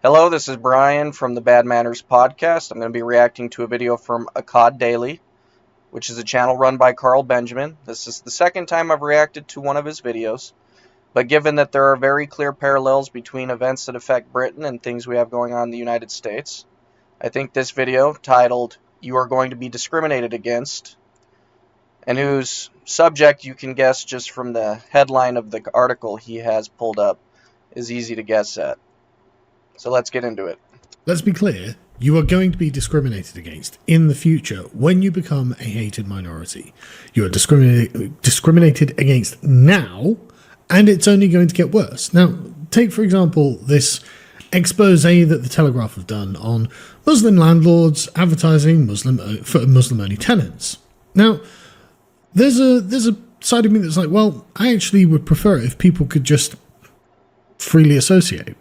Hello, this is Brian from the Bad Manners podcast. I'm going to be reacting to a video from Akkad Daily, which is a channel run by Carl Benjamin. This is the second time I've reacted to one of his videos, but given that there are very clear parallels between events that affect Britain and things we have going on in the United States, I think this video, titled "You Are Going to Be Discriminated Against," and whose subject you can guess just from the headline of the article he has pulled up, is easy to guess at. So let's get into it. Let's be clear, you are going to be discriminated against in the future when you become a hated minority. You are discriminated against now, and it's only going to get worse. Now, take, for example, this expose that the Telegraph have done on Muslim landlords advertising for Muslim-only tenants. Now, there's a side of me that's like, well, I actually would prefer it if people could just freely associate.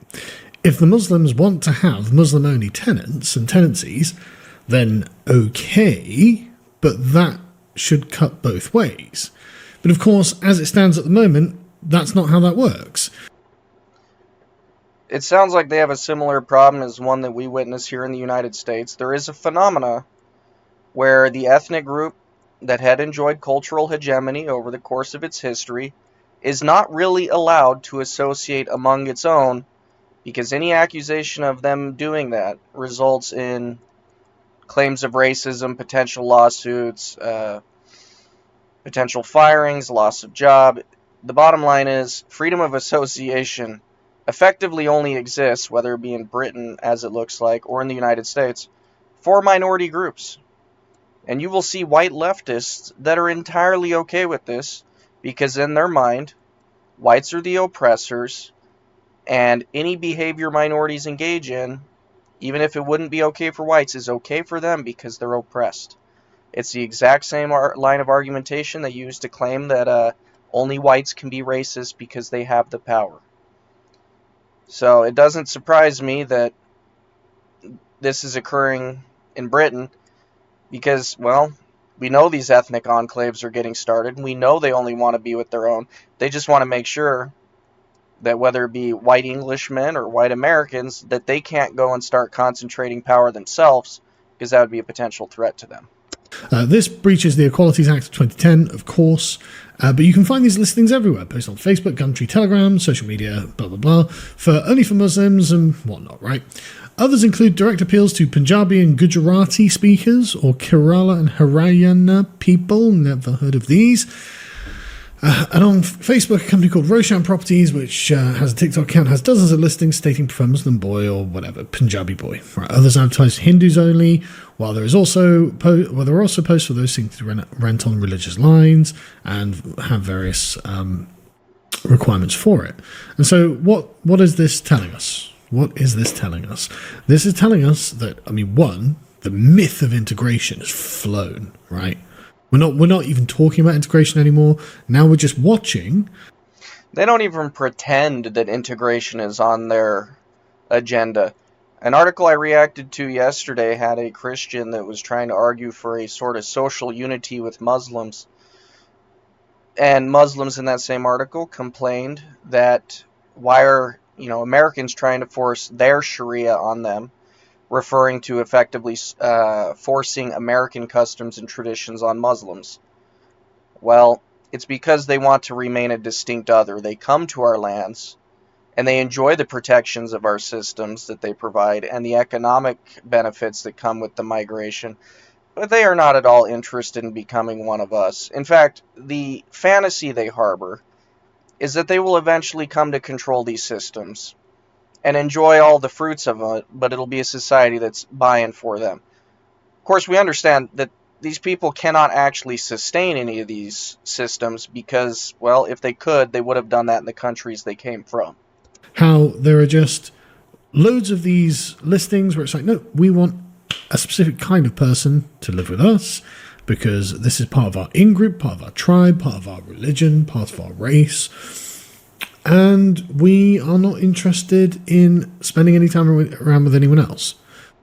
If the Muslims want to have Muslim-only tenants and tenancies, then okay, but that should cut both ways. But of course, as it stands at the moment, that's not how that works. It sounds like they have a similar problem as one that we witness here in the United States. There is a phenomena where the ethnic group that had enjoyed cultural hegemony over the course of its history is not really allowed to associate among its own, because any accusation of them doing that results in claims of racism, potential lawsuits, potential firings, loss of job. The bottom line is freedom of association effectively only exists, whether it be in Britain, as it looks like, or in the United States, for minority groups. And you will see white leftists that are entirely okay with this, because in their mind, whites are the oppressors, and any behavior minorities engage in, even if it wouldn't be okay for whites, is okay for them because they're oppressed. It's the exact same line of argumentation they use to claim that only whites can be racist because they have the power. So it doesn't surprise me that this is occurring in Britain because, well, we know these ethnic enclaves are getting started, and we know they only want to be with their own. They just want to make sure that whether it be white Englishmen or white Americans, that they can't go and start concentrating power themselves, because that would be a potential threat to them. This breaches the Equalities Act of 2010, of course, but you can find these listings everywhere, posted on Facebook, Gumtree, Telegram, social media, blah, blah, blah, only for Muslims and whatnot, right? Others include direct appeals to Punjabi and Gujarati speakers, or Kerala and Haryana people, never heard of these. And on Facebook, a company called Roshan Properties, which has a TikTok account, has dozens of listings stating prefer Muslim boy or whatever, Punjabi boy. Right. Others advertise Hindus only, while there are also posts for those seeking to rent on religious lines and have various requirements for it. And so what is this telling us? What is this telling us? This is telling us that, one, the myth of integration has flown, right? We're not even talking about integration anymore. Now we're just watching. They don't even pretend that integration is on their agenda. An article I reacted to yesterday had a Christian that was trying to argue for a sort of social unity with Muslims. And Muslims in that same article complained that why are, Americans trying to force their Sharia on them, referring to effectively forcing American customs and traditions on Muslims. Well, it's because they want to remain a distinct other. They come to our lands, and they enjoy the protections of our systems that they provide and the economic benefits that come with the migration, but they are not at all interested in becoming one of us. In fact, the fantasy they harbor is that they will eventually come to control these systems and enjoy all the fruits of it, but it'll be a society that's buying for them. Of course, we understand that these people cannot actually sustain any of these systems because, well, if they could, they would have done that in the countries they came from. How there are just loads of these listings where it's like, no, we want a specific kind of person to live with us because this is part of our in-group, part of our tribe, part of our religion, part of our race. And we are not interested in spending any time around with anyone else.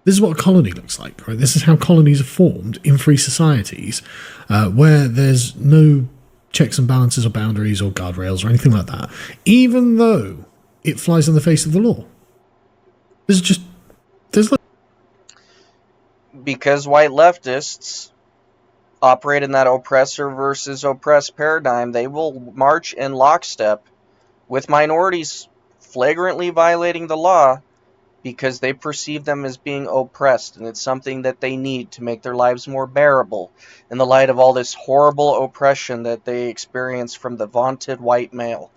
This is what a colony looks like, right? This is how colonies are formed in free societies, where there's no checks and balances or boundaries or guardrails or anything like that, even though it flies in the face of the law. there's like, Because white leftists operate in that oppressor versus oppressed paradigm, they will march in lockstep with minorities flagrantly violating the law because they perceive them as being oppressed, and it's something that they need to make their lives more bearable in the light of all this horrible oppression that they experience from the vaunted white male.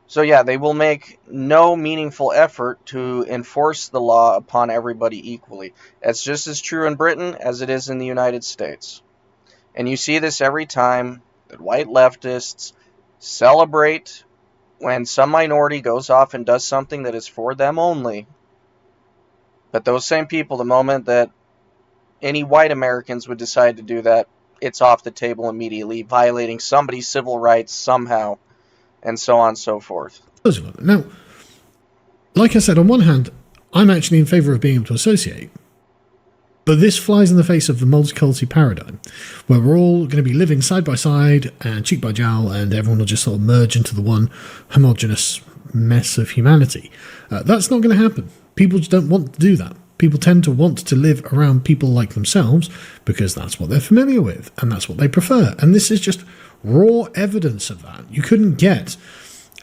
So yeah, they will make no meaningful effort to enforce the law upon everybody equally. That's just as true in Britain as it is in the United States. And you see this every time that white leftists celebrate when some minority goes off and does something that is for them only. But those same people, the moment that any white Americans would decide to do that, it's off the table immediately, violating somebody's civil rights somehow, and so on and so forth. now, like I said, on one hand, I'm actually in favor of being able to associate. But this flies in the face of the multicultural paradigm, where we're all going to be living side by side and cheek by jowl, and everyone will just sort of merge into the one homogenous mess of humanity. That's not going to happen. People just don't want to do that. People tend to want to live around people like themselves because that's what they're familiar with and that's what they prefer. And this is just raw evidence of that. You couldn't get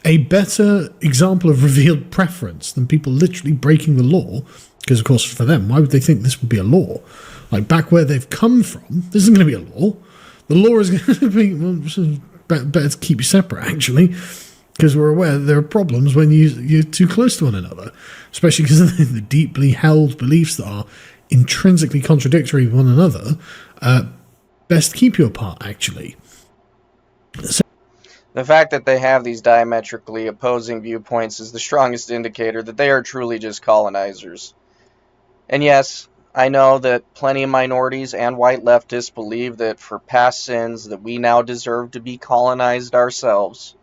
a better example of revealed preference than people literally breaking the law. Because, of course, for them, why would they think this would be a law? Like, back where they've come from, this isn't going to be a law. The law is going to be, well, better to keep you separate, actually, because we're aware that there are problems when you're too close to one another, especially because of the deeply held beliefs that are intrinsically contradictory with one another. Best to keep you apart, actually. The fact that they have these diametrically opposing viewpoints is the strongest indicator that they are truly just colonizers. And yes, I know that plenty of minorities and white leftists believe that for past sins that we now deserve to be colonized ourselves.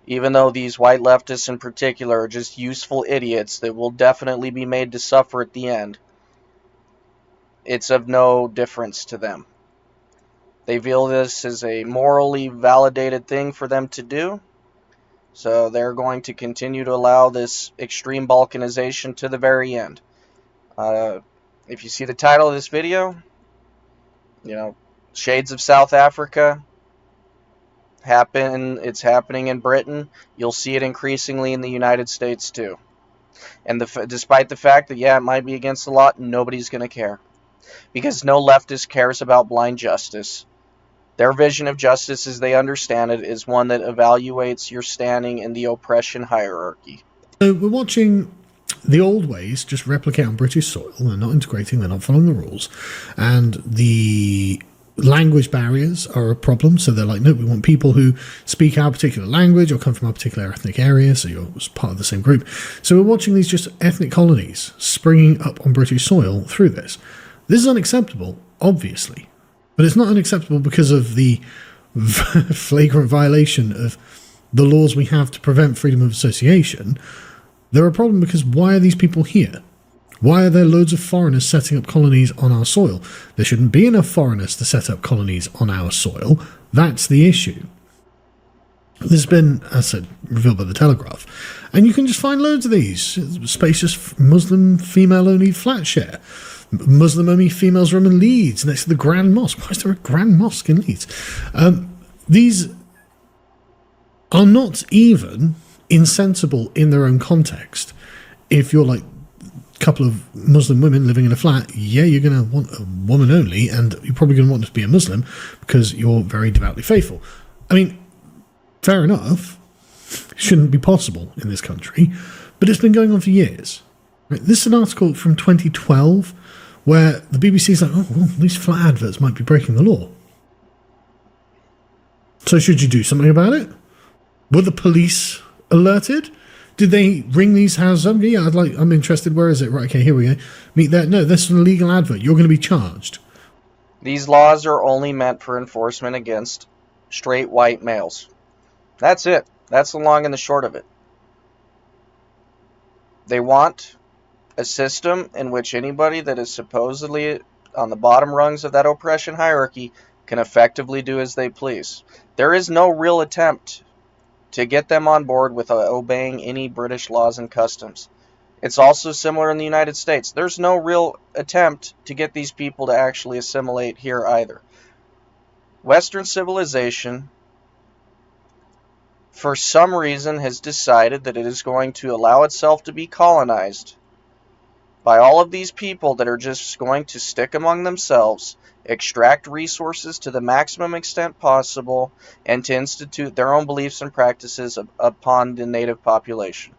Even though these white leftists in particular are just useful idiots that will definitely be made to suffer at the end, it's of no difference to them. They feel this is a morally validated thing for them to do, so they're going to continue to allow this extreme balkanization to the very end. If you see the title of this video, Shades of South Africa it's happening in Britain. You'll see it increasingly in the United States too. And despite the fact that, yeah, it might be against the law, nobody's going to care. Because no leftist cares about blind justice. Their vision of justice, as they understand it, is one that evaluates your standing in the oppression hierarchy. So we're watching the old ways just replicate on British soil. They're not integrating, they're not following the rules. And the language barriers are a problem. So they're like, no, we want people who speak our particular language or come from a particular ethnic area, so you're part of the same group. So we're watching these just ethnic colonies springing up on British soil through this. This is unacceptable, obviously. But it's not unacceptable because of the flagrant violation of the laws we have to prevent freedom of association. They're a problem because why are these people here? Why are there loads of foreigners setting up colonies on our soil? There shouldn't be enough foreigners to set up colonies on our soil. That's the issue. This has been, as I said, revealed by the Telegraph. And you can just find loads of these. Spacious Muslim female-only flat share. Muslim-only females room in Leeds next to the Grand Mosque. Why is there a Grand Mosque in Leeds? These are not even insensible in their own context. If you're like a couple of Muslim women living in a flat, yeah, you're going to want a woman only, and you're probably going to want to be a Muslim because you're very devoutly faithful. I mean, fair enough. Shouldn't be possible in this country, but it's been going on for years. Right? This is an article from 2012 where the BBC is like, oh, well, these flat adverts might be breaking the law. So should you do something about it? Were the police alerted? Did they ring these houses up? Yeah, I'm interested. Where is it? Right, okay, here we go. Meet that. No, this is an illegal advert. You're going to be charged. These laws are only meant for enforcement against straight white males. That's it. That's the long and the short of it. They want a system in which anybody that is supposedly on the bottom rungs of that oppression hierarchy can effectively do as they please. There is no real attempt to get them on board with obeying any British laws and customs. It's also similar in the United States. There's no real attempt to get these people to actually assimilate here either. Western civilization, for some reason, has decided that it is going to allow itself to be colonized by all of these people that are just going to stick among themselves, extract resources to the maximum extent possible, and to institute their own beliefs and practices upon the native population.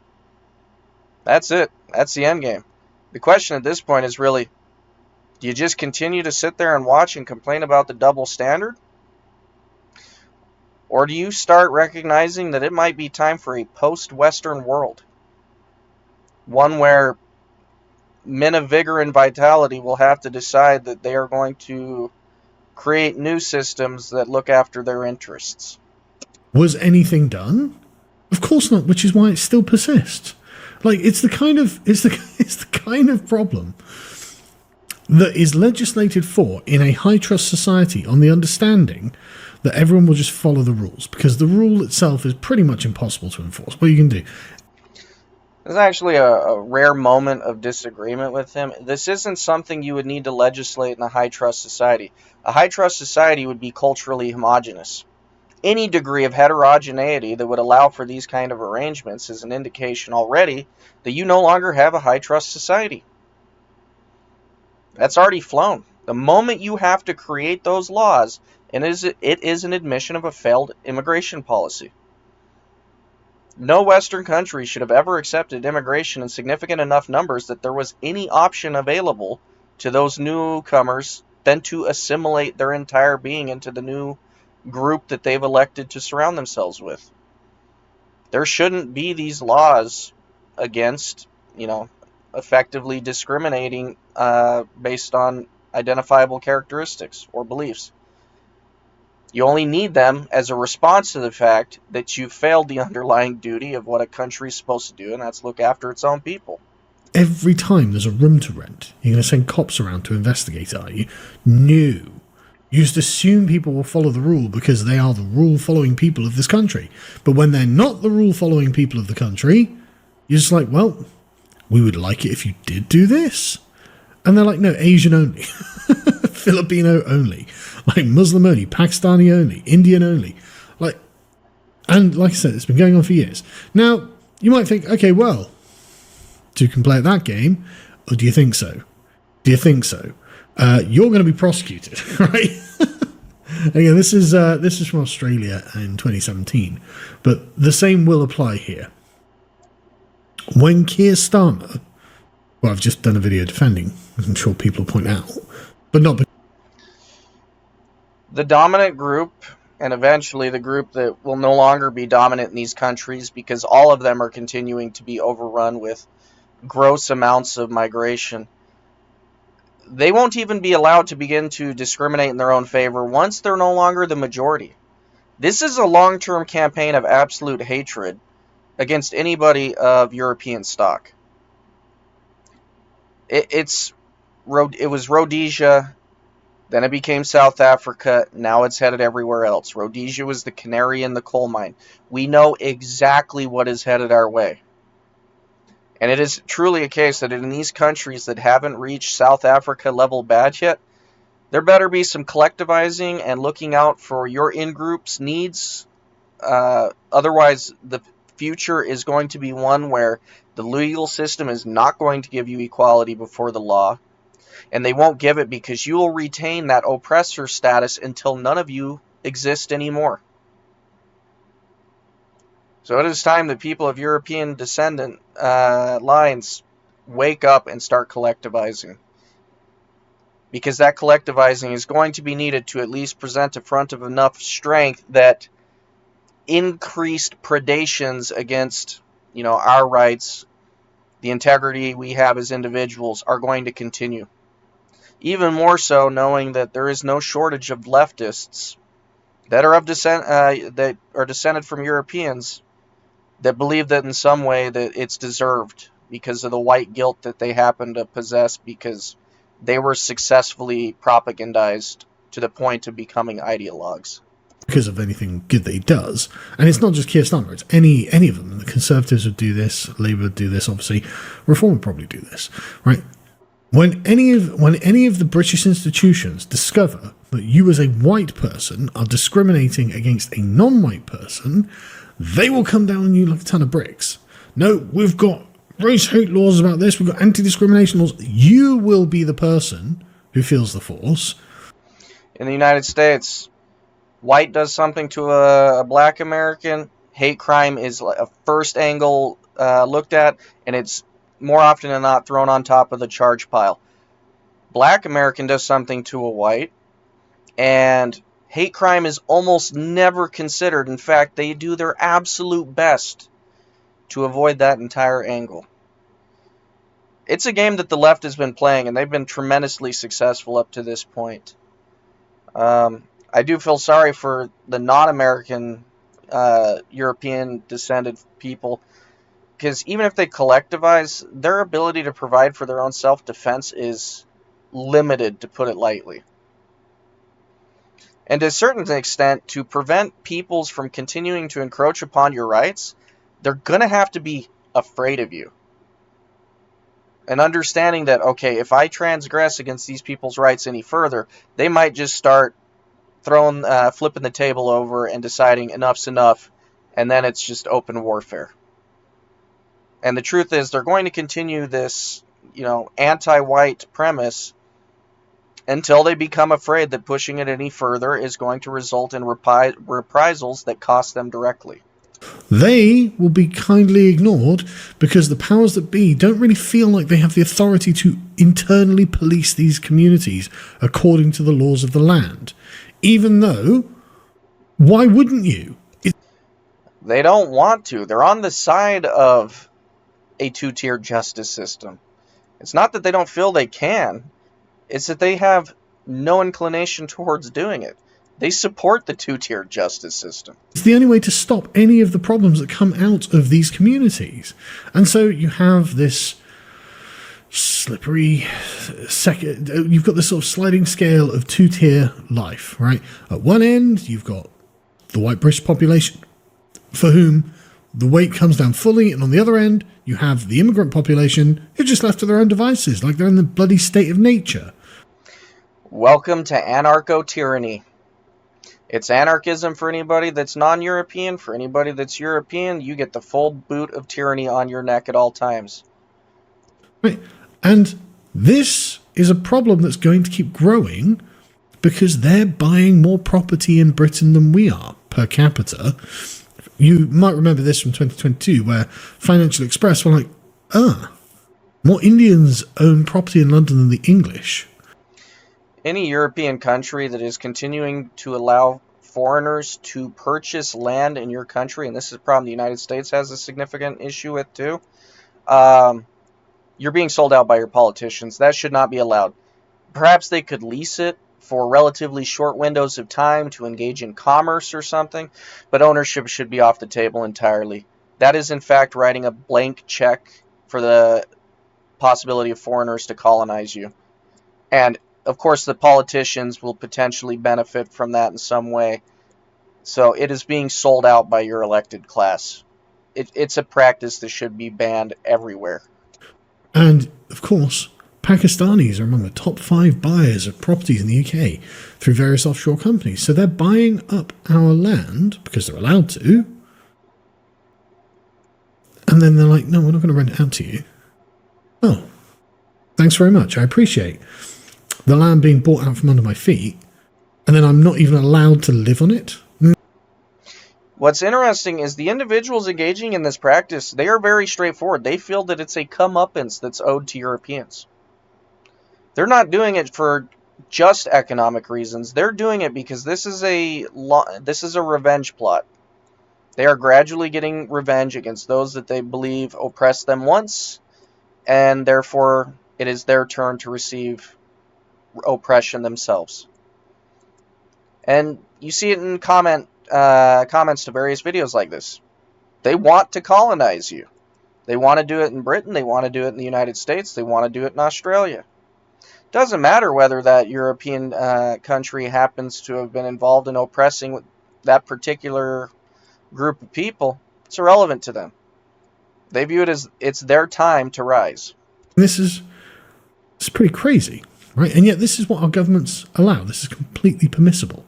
That's it. That's the end game. The question at this point is really, do you just continue to sit there and watch and complain about the double standard? Or do you start recognizing that it might be time for a post-Western world? One where men of vigor and vitality will have to decide that they are going to create new systems that look after their interests. Was anything done? Of course not, which is why it still persists. Like it's the kind of problem that is legislated for in a high trust society on the understanding that everyone will just follow the rules, because the rule itself is pretty much impossible to enforce. What you can do. There's actually a rare moment of disagreement with him. This isn't something you would need to legislate in a high trust society. A high trust society would be culturally homogenous. Any degree of heterogeneity that would allow for these kind of arrangements is an indication already that you no longer have a high trust society. That's already flown. The moment you have to create those laws, and it is an admission of a failed immigration policy. No Western country should have ever accepted immigration in significant enough numbers that there was any option available to those newcomers than to assimilate their entire being into the new group that they've elected to surround themselves with. There shouldn't be these laws against, effectively discriminating based on identifiable characteristics or beliefs. You only need them as a response to the fact that you failed the underlying duty of what a country is supposed to do, and that's look after its own people. Every time there's a room to rent, you're going to send cops around to investigate, are you? No. You just assume people will follow the rule because they are the rule-following people of this country. But when they're not the rule-following people of the country, you're just like, well, we would like it if you did do this. And they're like, no, Asian only. Filipino only. Like Muslim only. Pakistani only. Indian only. And like I said, it's been going on for years. Now, you might think, okay, well, you can play at that game, or do you think so? Do you think so? You're going to be prosecuted, right? Again, this is from Australia in 2017, but the same will apply here. When Keir Starmer, well, I've just done a video defending, I'm sure people will point out, but not. The dominant group, and eventually the group that will no longer be dominant in these countries, because all of them are continuing to be overrun with gross amounts of migration. They won't even be allowed to begin to discriminate in their own favor once they're no longer the majority. This is a long-term campaign of absolute hatred against anybody of European stock. It was Rhodesia, then it became South Africa, now it's headed everywhere else. Rhodesia was the canary in the coal mine. We know exactly what is headed our way. And it is truly a case that in these countries that haven't reached South Africa level bad yet, there better be some collectivizing and looking out for your in-group's needs. Otherwise, the future is going to be one where the legal system is not going to give you equality before the law. And they won't give it because you will retain that oppressor status until none of you exist anymore. So it is time that people of European descendant lines wake up and start collectivizing. Because that collectivizing is going to be needed to at least present a front of enough strength that increased predations against, our rights, the integrity we have as individuals are going to continue. Even more so knowing that there is no shortage of leftists that are that are descended from Europeans that believe that in some way that it's deserved because of the white guilt that they happen to possess because they were successfully propagandized to the point of becoming ideologues. because of anything good that he does. And it's not just Keir Starmer, it's any of them. The Conservatives would do this, Labour would do this, obviously. Reform would probably do this, right? When any of the British institutions discover that you as a white person are discriminating against a non-white person, they will come down on you like a ton of bricks. No, we've got race hate laws about this, we've got anti-discrimination laws. You will be the person who feels the force. In the United States, white does something to a black American, hate crime is a first angle looked at, and it's more often than not thrown on top of the charge pile. Black American does something to a white, and hate crime is almost never considered. In fact, they do their absolute best to avoid that entire angle. It's a game that the left has been playing, and they've been tremendously successful up to this point. I do feel sorry for the non-American European descended people, because even if they collectivize, their ability to provide for their own self-defense is limited, to put it lightly. And to a certain extent, to prevent peoples from continuing to encroach upon your rights, they're going to have to be afraid of you. And understanding that, okay, if I transgress against these people's rights any further, they might just start flipping the table over and deciding enough's enough, and then it's just open warfare. And the truth is, they're going to continue this, anti-white premise until they become afraid that pushing it any further is going to result in reprisals that cost them directly. They will be kindly ignored because the powers that be don't really feel like they have the authority to internally police these communities according to the laws of the land. Even though, why wouldn't you? They don't want to. They're on the side of a two-tier justice system. It's not that they don't feel they can. It's that they have no inclination towards doing it. They support the two-tier justice system. It's the only way to stop any of the problems that come out of these communities. And so you have this slippery you've got this sort of sliding scale of two-tier life, right? At one end, you've got the white British population, for whom the weight comes down fully, and on the other end, you have the immigrant population who just left to their own devices, like they're in the bloody state of nature. Welcome to anarcho-tyranny. It's anarchism for anybody that's non-European. For anybody that's European, you get the full boot of tyranny on your neck at all times. Right. And this is a problem that's going to keep growing because they're buying more property in Britain than we are per capita. You might remember this from 2022 where Financial Express were like, more Indians own property in London than the English. Any European country that is continuing to allow foreigners to purchase land in your country, and this is a problem the United States has a significant issue with too, you're being sold out by your politicians. That should not be allowed. Perhaps they could lease it for relatively short windows of time to engage in commerce or something, but ownership should be off the table entirely. That is, in fact, writing a blank check for the possibility of foreigners to colonize you. And, of course, the politicians will potentially benefit from that in some way. So it is being sold out by your elected class. It's a practice that should be banned everywhere. And, of course, Pakistanis are among the top 5 buyers of properties in the UK through various offshore companies. So they're buying up our land because they're allowed to. And then they're like, no, we're not going to rent it out to you. Oh, thanks very much. I appreciate the land being bought out from under my feet. And then I'm not even allowed to live on it. What's interesting is the individuals engaging in this practice, they are very straightforward. They feel that it's a comeuppance that's owed to Europeans. They're not doing it for just economic reasons. They're doing it because this is a revenge plot. They are gradually getting revenge against those that they believe oppressed them once, and therefore it is their turn to receive oppression themselves. And you see it in comments to various videos like this. They want to colonize you. They want to do it in Britain. They want to do it in the United States. They want to do it in Australia. Doesn't matter whether that European country happens to have been involved in oppressing that particular group of people, it's irrelevant to them. They view it as it's their time to rise. This is it's pretty crazy, right? And yet this is what our governments allow. This is completely permissible.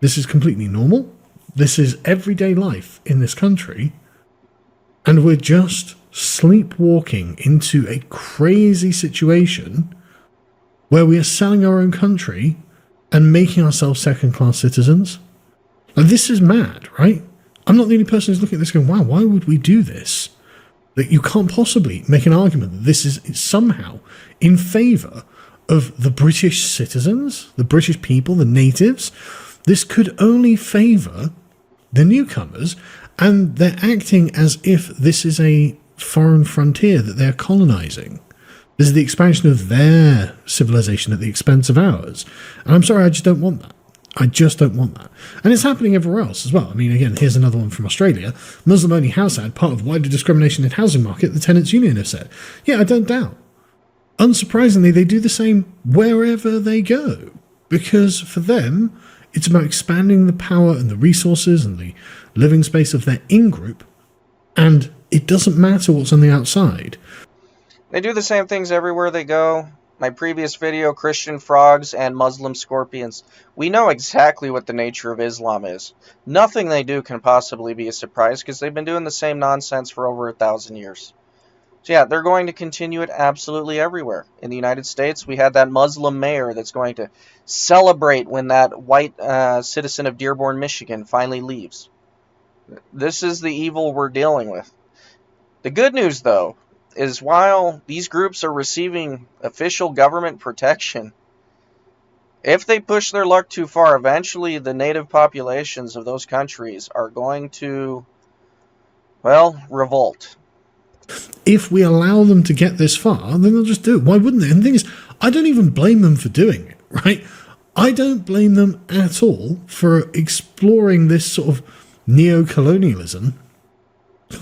This is completely normal. This is everyday life in this country. And we're just sleepwalking into a crazy situation where we are selling our own country and making ourselves second-class citizens. Now, this is mad, right? I'm not the only person who's looking at this going, wow, why would we do this? That you can't possibly make an argument that this is somehow in favour of the British citizens, the British people, the natives. This could only favour the newcomers, and they're acting as if this is a foreign frontier that they're colonising. This is the expansion of their civilization at the expense of ours. And I'm sorry, I just don't want that. I just don't want that. And it's happening everywhere else as well. I mean, again, here's another one from Australia. Muslim-only house ad, part of wider discrimination in housing market, the tenants' union have said. Yeah, I don't doubt. Unsurprisingly, they do the same wherever they go. Because for them, it's about expanding the power and the resources and the living space of their in-group. And it doesn't matter what's on the outside. They do the same things everywhere they go. My previous video, Christian frogs and Muslim scorpions. We know exactly what the nature of Islam is. Nothing they do can possibly be a surprise because they've been doing the same nonsense for over 1,000 years. So yeah, they're going to continue it absolutely everywhere. In the United States, we had that Muslim mayor that's going to celebrate when that white citizen of Dearborn, Michigan finally leaves. This is the evil we're dealing with. The good news, though, is while these groups are receiving official government protection, if they push their luck too far, eventually the native populations of those countries are going to, well, revolt. If we allow them to get this far, then they'll just do it. Why wouldn't they? And the thing is, I don't even blame them for doing it, right? I don't blame them at all for exploring this sort of neo-colonialism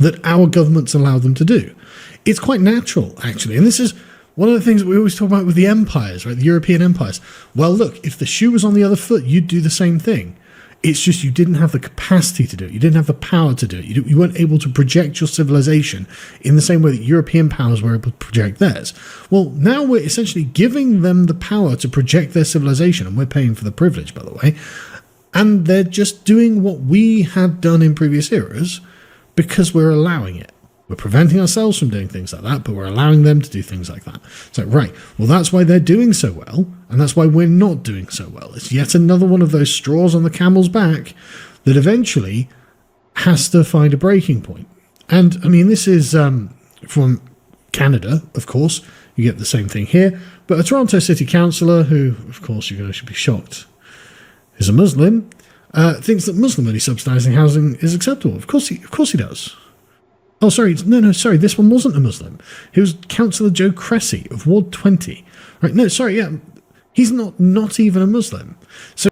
that our governments allow them to do. It's quite natural, actually. And this is one of the things that we always talk about with the empires, right? The European empires. Well, look, if the shoe was on the other foot, you'd do the same thing. It's just you didn't have the capacity to do it. You didn't have the power to do it. You weren't able to project your civilization in the same way that European powers were able to project theirs. Well, now we're essentially giving them the power to project their civilization, and we're paying for the privilege, by the way. And they're just doing what we had done in previous eras because we're allowing it. We're preventing ourselves from doing things like that, but we're allowing them to do things like that. So, right, well, that's why they're doing so well, and that's why we're not doing so well. It's yet another one of those straws on the camel's back that eventually has to find a breaking point. And, I mean, this is from Canada, of course. You get the same thing here. But a Toronto City Councillor, who, of course, you're going to be shocked, is a Muslim, thinks that Muslim-only subsidising housing is acceptable. Of course he does. Oh, sorry. No, sorry. This one wasn't a Muslim. He was Councillor Joe Cressy of Ward 20. Right? No, sorry. Yeah, he's not even a Muslim. So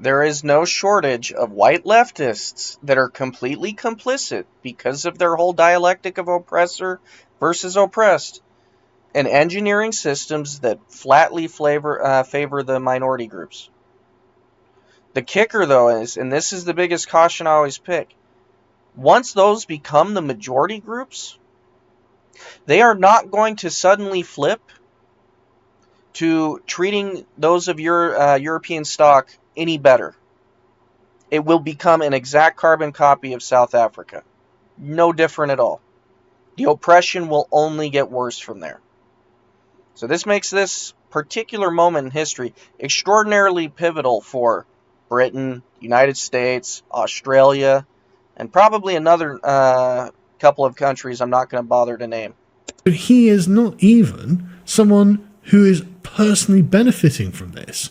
there is no shortage of white leftists that are completely complicit because of their whole dialectic of oppressor versus oppressed, and engineering systems that flatly favor the minority groups. The kicker, though, is, and this is the biggest caution I always pick, once those become the majority groups, they are not going to suddenly flip to treating those of your European stock any better. It will become an exact carbon copy of South Africa. No different at all. The oppression will only get worse from there. So this makes this particular moment in history extraordinarily pivotal for Britain, United States, Australia, and probably another couple of countries I'm not going to bother to name. he is not even someone who is personally benefiting from this.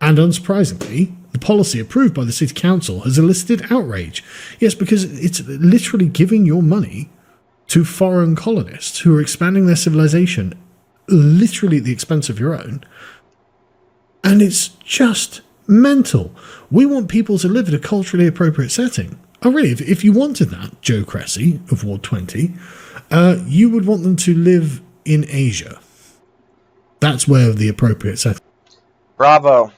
And unsurprisingly, the policy approved by the City Council has elicited outrage. Yes, because it's literally giving your money to foreign colonists who are expanding their civilization literally at the expense of your own. And it's just mental. We want people to live in a culturally appropriate setting. Oh, really? If you wanted that, Joe Cressy of Ward 20, you would want them to live in Asia. That's where the appropriate setting. Bravo.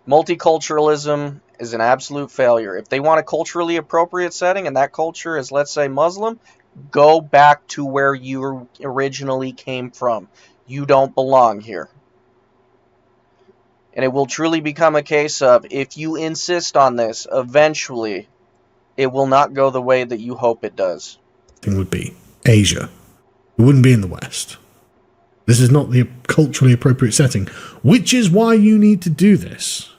Multiculturalism is an absolute failure. If they want a culturally appropriate setting and that culture is, let's say, Muslim, go back to where you originally came from. You don't belong here. And it will truly become a case of, if you insist on this, eventually it will not go the way that you hope it does. Thing would be Asia. It wouldn't be in the West. This is not the culturally appropriate setting, which is why you need to do this.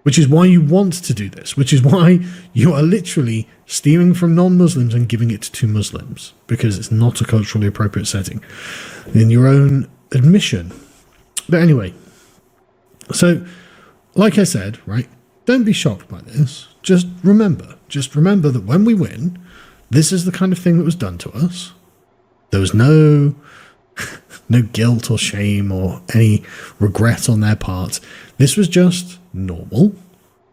Which is why you want to do this. Which is why you are literally stealing from non-Muslims and giving it to Muslims. Because it's not a culturally appropriate setting. In your own admission. But anyway. So, like I said, right, don't be shocked by this. Just remember that when we win, this is the kind of thing that was done to us. There was no guilt or shame or any regret on their part. This was just normal.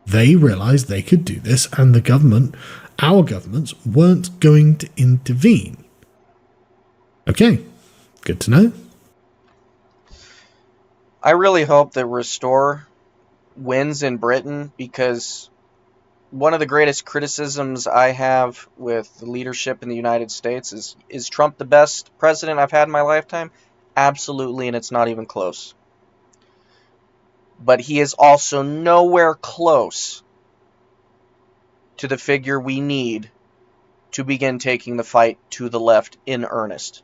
They realized they could do this, and the government, our governments, weren't going to intervene. Okay, good to know. I really hope that Restore wins in Britain, because one of the greatest criticisms I have with the leadership in the United States is Trump the best president I've had in my lifetime? Absolutely, and it's not even close. But he is also nowhere close to the figure we need to begin taking the fight to the left in earnest.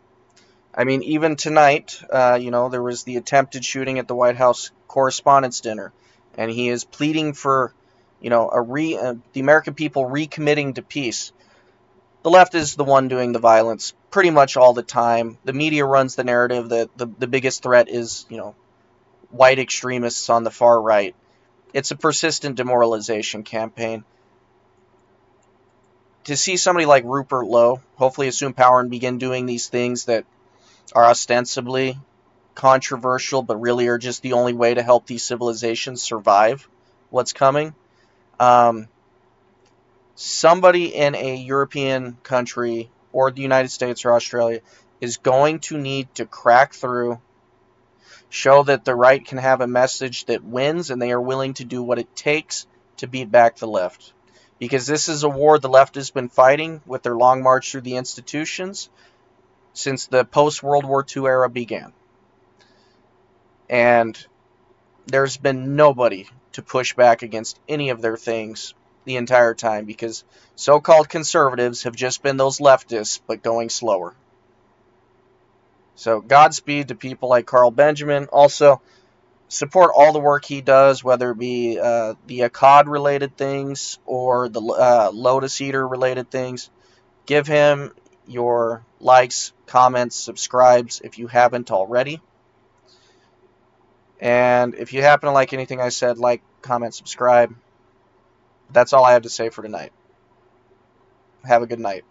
I mean, even tonight, there was the attempted shooting at the White House Correspondents' Dinner, and he is pleading for, the American people recommitting to peace. The left is the one doing the violence pretty much all the time. The media runs the narrative that the biggest threat is, white extremists on the far right. It's a persistent demoralization campaign. To see somebody like Rupert Lowe hopefully assume power and begin doing these things that are ostensibly controversial, but really are just the only way to help these civilizations survive what's coming. Somebody in a European country or the United States or Australia is going to need to crack through, show that the right can have a message that wins, and they are willing to do what it takes to beat back the left. Because this is a war the left has been fighting with their long march through the institutions since the post-World War II era began. And there's been nobody to push back against any of their things the entire time, because so-called conservatives have just been those leftists, but going slower. So Godspeed to people like Carl Benjamin. Also, support all the work he does, whether it be the Akkad-related things or the Lotus Eater-related things. Give him your likes, comments, subscribes if you haven't already. And if you happen to like anything I said, like, comment, subscribe. That's all I have to say for tonight. Have a good night.